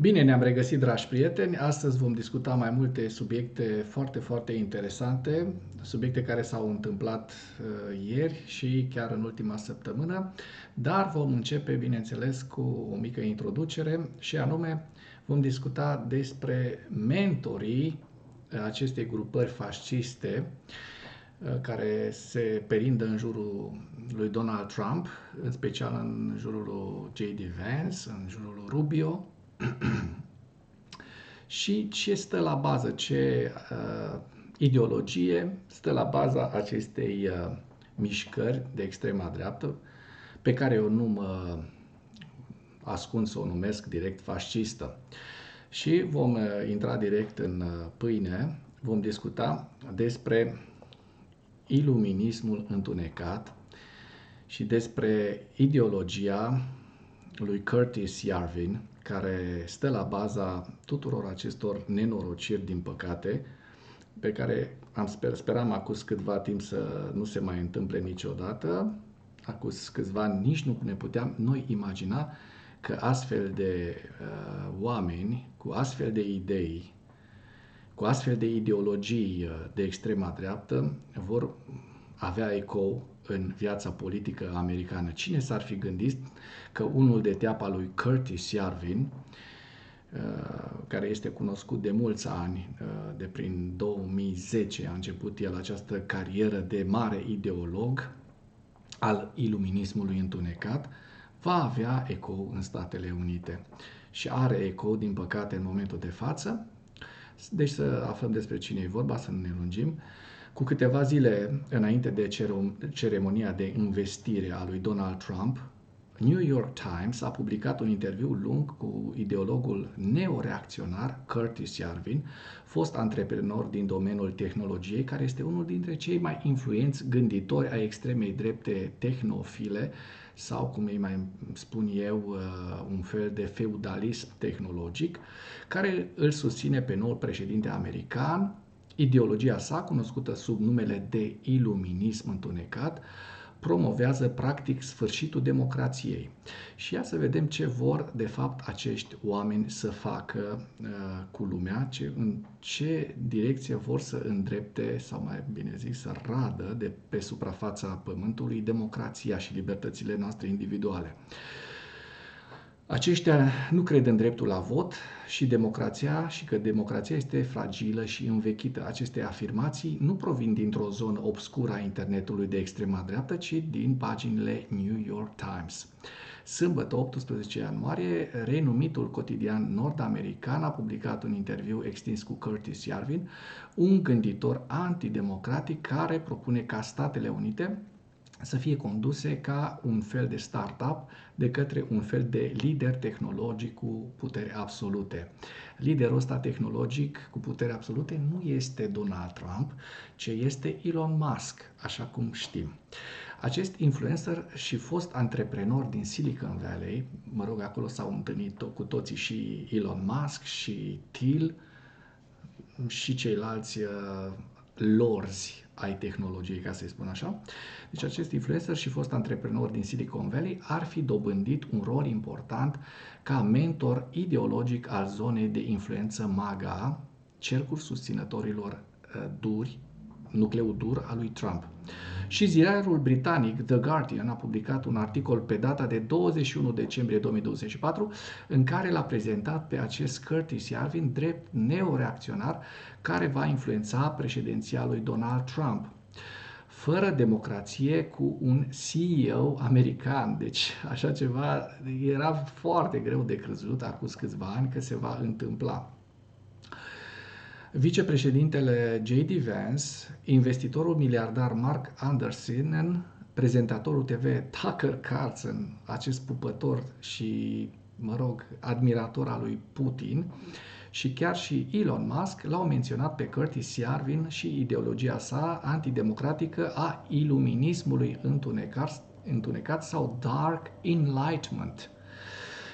Bine, ne-am regăsit, dragi prieteni. Astăzi vom discuta mai multe subiecte foarte, foarte interesante, subiecte care s-au întâmplat ieri și chiar în ultima săptămână, dar vom începe, bineînțeles, cu o mică introducere și anume vom discuta despre mentorii acestei grupări fasciste care se perindă în jurul lui Donald Trump, în special în jurul lui J.D. Vance, în jurul lui Rubio, și ce stă la bază, ce ideologie stă la baza acestei mișcări de extrema dreaptă, pe care eu nu mă ascund să o numesc direct fascistă. Și vom intra direct în pâine, vom discuta despre iluminismul întunecat și despre ideologia lui Curtis Yarvin, care stă la baza tuturor acestor nenorociri, din păcate, pe care speram acum câtva timp să nu se mai întâmple niciodată. Acum câțiva ani nici nu ne puteam noi imagina că astfel de oameni, cu astfel de idei, cu astfel de ideologii de extrema dreaptă, vor avea ecou în viața politică americană. Cine s-ar fi gândit că unul de teapa lui Curtis Yarvin, care este cunoscut de mulți ani, de prin 2010 a început el această carieră de mare ideolog al iluminismului întunecat, va avea ecou în Statele Unite. Și are ecou, din păcate, în momentul de față. Deci să aflăm despre cine e vorba, să nu ne lungim. Cu câteva zile înainte de ceremonia de investire a lui Donald Trump, New York Times a publicat un interviu lung cu ideologul neoreacționar Curtis Yarvin, fost antreprenor din domeniul tehnologiei, care este unul dintre cei mai influenți gânditori ai extremei drepte tehnofile, sau, cum îi mai spun eu, un fel de feudalism tehnologic, care îl susține pe noul președinte american. Ideologia sa, cunoscută sub numele de iluminism întunecat, promovează practic sfârșitul democrației. Și ia să vedem ce vor de fapt acești oameni să facă cu lumea, în ce direcție vor să îndrepte, sau mai bine zis, să radă de pe suprafața pământului democrația și libertățile noastre individuale. Aceștia nu cred în dreptul la vot și democrația, și că democrația este fragilă și învechită. Aceste afirmații nu provin dintr-o zonă obscură a internetului de extrema dreaptă, ci din paginile New York Times. Sâmbătă, 18 ianuarie, renumitul cotidian nord-american a publicat un interviu extins cu Curtis Yarvin, un gânditor antidemocratic care propune ca Statele Unite să fie conduse ca un fel de startup de către un fel de lider tehnologic cu putere absolute. Liderul ăsta tehnologic cu putere absolute nu este Donald Trump, ci este Elon Musk, așa cum știm. Acest influencer și fost antreprenor din Silicon Valley, mă rog, acolo s-au întâlnit cu toții și Elon Musk și Thiel și ceilalți lorzi ai tehnologiei, ca să-i spun așa. Deci acest influencer și fost antreprenor din Silicon Valley ar fi dobândit un rol important ca mentor ideologic al zonei de influență MAGA, cercul susținătorilor duri, nucleul dur al lui Trump. Și ziarul britanic The Guardian a publicat un articol pe data de 21 decembrie 2024 în care l-a prezentat pe acest Curtis Yarvin drept neoreacționar care va influența președinția lui Donald Trump. Fără democrație, cu un CEO american. Deci așa ceva era foarte greu de crezut acum câțiva ani că se va întâmpla. Vicepreședintele J.D. Vance, investitorul miliardar Mark Anderson, prezentatorul TV Tucker Carlson, acest pupător și, mă rog, admirator al lui Putin, și chiar și Elon Musk l-au menționat pe Curtis Yarvin și ideologia sa antidemocratică a iluminismului întunecat sau Dark Enlightenment.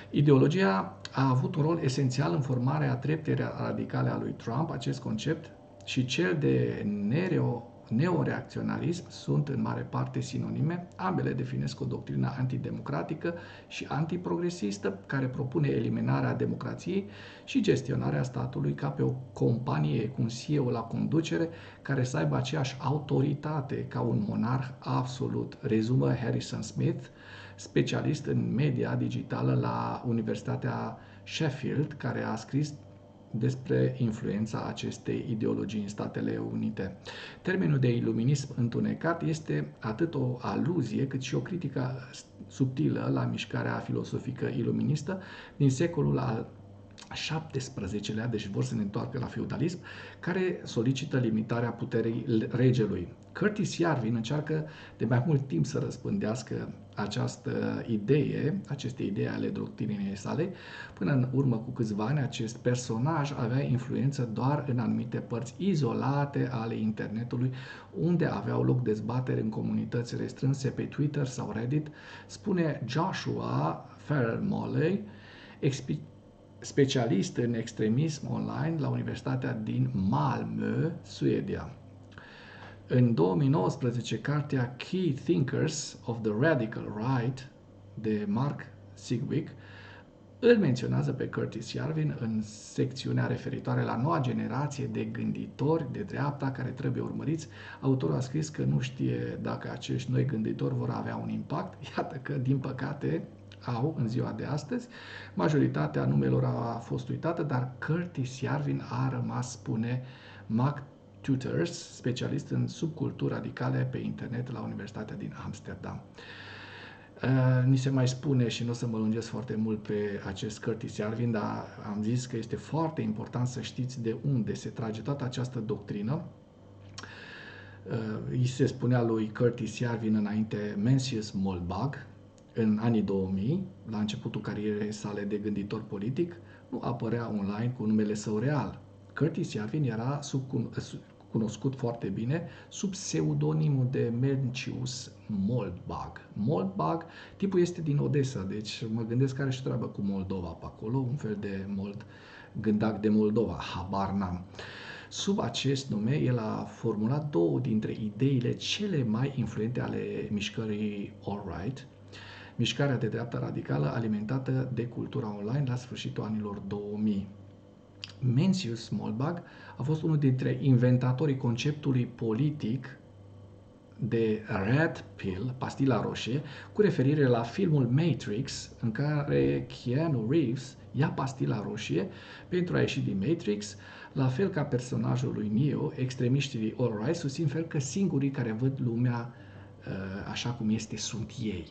Ideologia a avut un rol esențial în formarea treptei radicale a lui Trump, acest concept, și cel de neoreacționarism sunt în mare parte sinonime. Ambele definesc o doctrină antidemocratică și antiprogresistă care propune eliminarea democrației și gestionarea statului ca pe o companie cu un CEO la conducere care să aibă aceeași autoritate ca un monarh absolut, rezumă Harrison Smith, specialist în media digitală la Universitatea Sheffield, care a scris despre influența acestei ideologii în Statele Unite. Termenul de iluminism întunecat este atât o aluzie cât și o critică subtilă la mișcarea filosofică iluministă din secolul al XVII-lea, deci vor să ne întoarcă la feudalism, care solicită limitarea puterii regelui. Curtis Yarvin încearcă de mai mult timp să răspândească aceste idei ale doctrinei sale. Până în urmă cu câțiva ani, acest personaj avea influență doar în anumite părți izolate ale internetului, unde aveau loc dezbateri în comunități restrânse pe Twitter sau Reddit, spune Joshua Farrell-Moley, specialist în extremism online la Universitatea din Malmö, Suedia. În 2019, cartea Key Thinkers of the Radical Right de Mark Sigwick îl menționează pe Curtis Yarvin în secțiunea referitoare la noua generație de gânditori de dreapta care trebuie urmăriți. Autorul a scris că nu știe dacă acești noi gânditori vor avea un impact. Iată că, din păcate, au în ziua de astăzi. Majoritatea numelor a fost uitată, dar Curtis Yarvin a rămas, spune Mark Tutors, specialist în subculturi radicale pe internet la Universitatea din Amsterdam. Ni se mai spune, și nu o să mă lungesc foarte mult pe acest Curtis Yarvin, dar am zis că este foarte important să știți de unde se trage toată această doctrină. Îi se spunea lui Curtis Yarvin înainte Mencius Moldbug. În anii 2000, la începutul carierei sale de gânditor politic, nu apărea online cu numele său real. Curtis Yarvin era cunoscut foarte bine sub pseudonimul de Mencius Moldbug. Moldbug, tipul este din Odessa, deci mă gândesc că are și treabă cu Moldova pe acolo, un fel de gândac de Moldova, habar n-am. Sub acest nume, el a formulat două dintre ideile cele mai influente ale mișcării alt-right, mișcarea de dreapta radicală alimentată de cultura online la sfârșitul anilor 2000. Mencius Moldbug a fost unul dintre inventatorii conceptului politic de Red Pill, pastila roșie, cu referire la filmul Matrix, în care Keanu Reeves ia pastila roșie pentru a ieși din Matrix, la fel ca personajul lui Neo. Extremiștii alt-right susțin fel că singurii care văd lumea așa cum este sunt ei.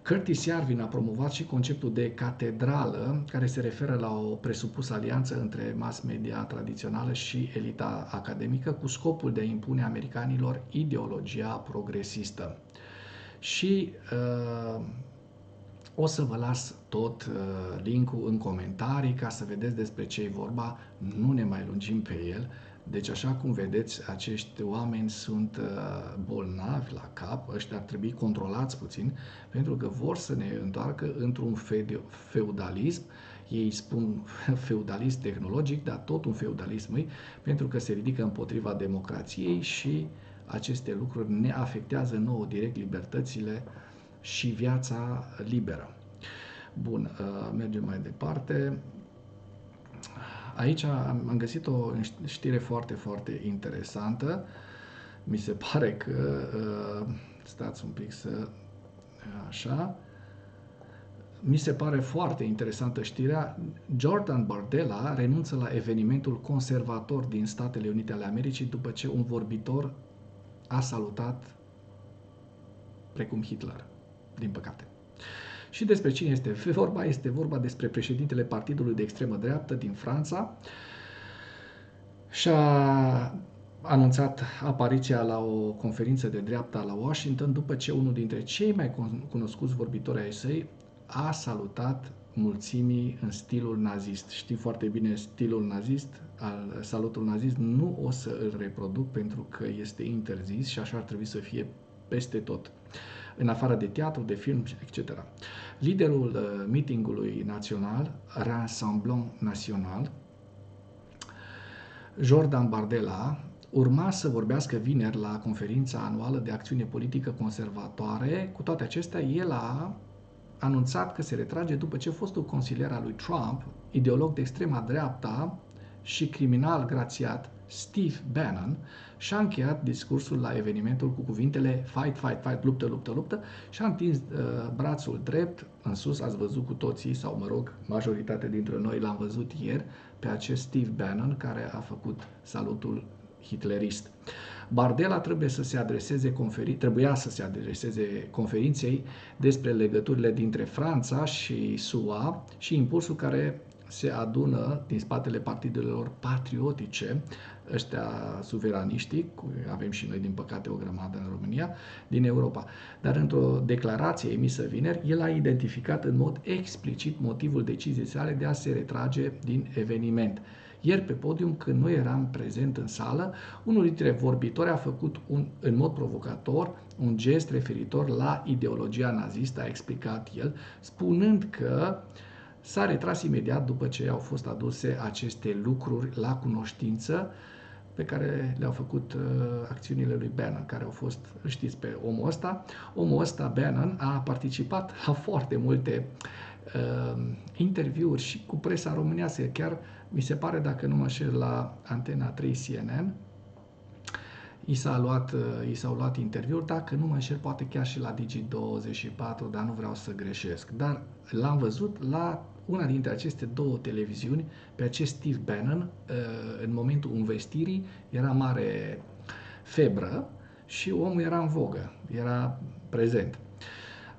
Curtis Yarvin a promovat și conceptul de catedrală, care se referă la o presupusă alianță între mass media tradițională și elita academică, cu scopul de a impune americanilor ideologia progresistă. Și o să vă las tot link-ul în comentarii ca să vedeți despre ce e vorba, nu ne mai lungim pe el. Deci, așa cum vedeți, acești oameni sunt bolnavi la cap, ăștia ar trebui controlați puțin, pentru că vor să ne întoarcă într-un feudalism. Ei spun feudalism tehnologic, dar tot un feudalism, pentru că se ridică împotriva democrației și aceste lucruri ne afectează nouă direct libertățile și viața liberă. Bun, mergem mai departe. Aici am găsit o știre foarte, foarte interesantă. Mi se pare că, stați un pic să, așa, mi se pare foarte interesantă știrea. Jordan Bardella renunță la evenimentul conservator din Statele Unite ale Americii după ce un vorbitor a salutat precum Hitler, din păcate. Și despre cine este vorba? Este vorba despre președintele partidului de extremă dreaptă din Franța. Și-a anunțat apariția la o conferință de dreapta la Washington după ce unul dintre cei mai cunoscuți vorbitori ai săi a salutat mulțimii în stilul nazist. Știi foarte bine stilul nazist, salutul nazist, nu o să îl reproduc pentru că este interzis și așa ar trebui să fie peste tot, în afară de teatru, de film, etc. Liderul meetingului național, Rassemblement National, Jordan Bardella, urma să vorbească vineri la conferința anuală de acțiune politică conservatoare. Cu toate acestea, el a anunțat că se retrage după ce fostul consilier al lui Trump, ideolog de extrema dreapta și criminal grațiat, Steve Bannon, și-a încheiat discursul la evenimentul cu cuvintele fight, fight, fight, luptă, luptă, luptă și a întins brațul drept în sus. Ați văzut cu toții, sau mă rog, majoritatea dintre noi l-am văzut ieri, pe acest Steve Bannon care a făcut salutul hitlerist. Bardella trebuia să se adreseze conferinței despre legăturile dintre Franța și SUA și impulsul care se adună din spatele partidelor patriotice, ăștia suveraniștii, avem și noi din păcate o grămadă în România, din Europa. Dar într-o declarație emisă vineri, el a identificat în mod explicit motivul deciziei sale de a se retrage din eveniment. Ieri pe podium, când noi eram prezent în sală, unul dintre vorbitori a făcut în mod provocator un gest referitor la ideologia nazistă, a explicat el, spunând că s-a retras imediat după ce au fost aduse aceste lucruri la cunoștință pe care le-au făcut acțiunile lui Bannon, care au fost, știți pe omul ăsta. Omul ăsta, Bannon, a participat la foarte multe interviuri și cu presa românească, chiar mi se pare, dacă nu mă înșel, la Antena 3 CNN, i s-au luat interviuri, dacă nu mă înșel, poate chiar și la Digi24, dar nu vreau să greșesc. Dar l-am văzut la una dintre aceste două televiziuni, pe acest Steve Bannon, în momentul investirii, era mare febră și omul era în vogă, era prezent.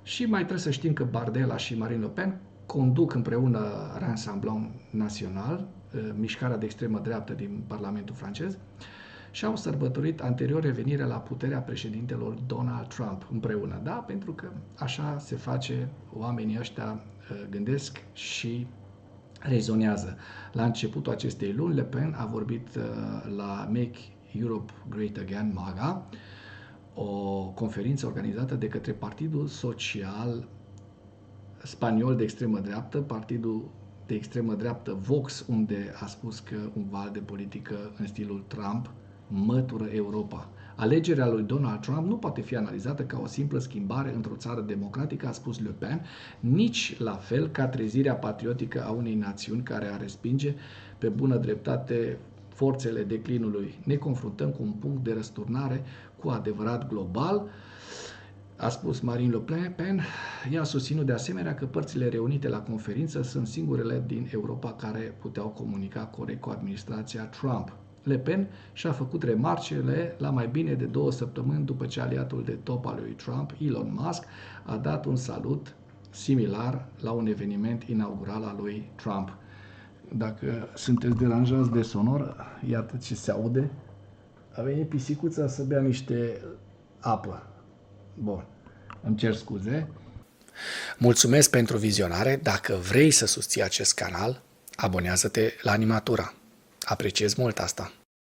Și mai trebuie să știm că Bardella și Marine Le Pen conduc împreună Rassemblement National, mișcarea de extremă dreaptă din Parlamentul francez, și au sărbătorit anterior revenirea la puterea președintelor Donald Trump împreună. Da? Pentru că așa se face, oamenii ăștia gândesc și rezonează. La începutul acestei luni, Le Pen a vorbit la Make Europe Great Again, MAGA, o conferință organizată de către Partidul Social Spaniol de extremă dreaptă, partidul de extremă dreaptă Vox, unde a spus că un val de politică în stilul Trump mătură Europa. Alegerea lui Donald Trump nu poate fi analizată ca o simplă schimbare într-o țară democratică, a spus Le Pen, nici la fel ca trezirea patriotică a unei națiuni care a respinge pe bună dreptate forțele declinului. Ne confruntăm cu un punct de răsturnare cu adevărat global, a spus Marine Le Pen. Ea a susținut de asemenea că părțile reunite la conferință sunt singurele din Europa care puteau comunica corect cu administrația Trump. Le Pen și-a făcut remarcele la mai bine de 2 săptămâni după ce aliatul de top al lui Trump, Elon Musk, a dat un salut similar la un eveniment inaugural al lui Trump. Dacă sunteți deranjați de sonor, iată ce se aude. A venit pisicuța să bea niște apă. Bun, îmi cer scuze. Mulțumesc pentru vizionare. Dacă vrei să susții acest canal, abonează-te la Animatura. Apreciez mult asta.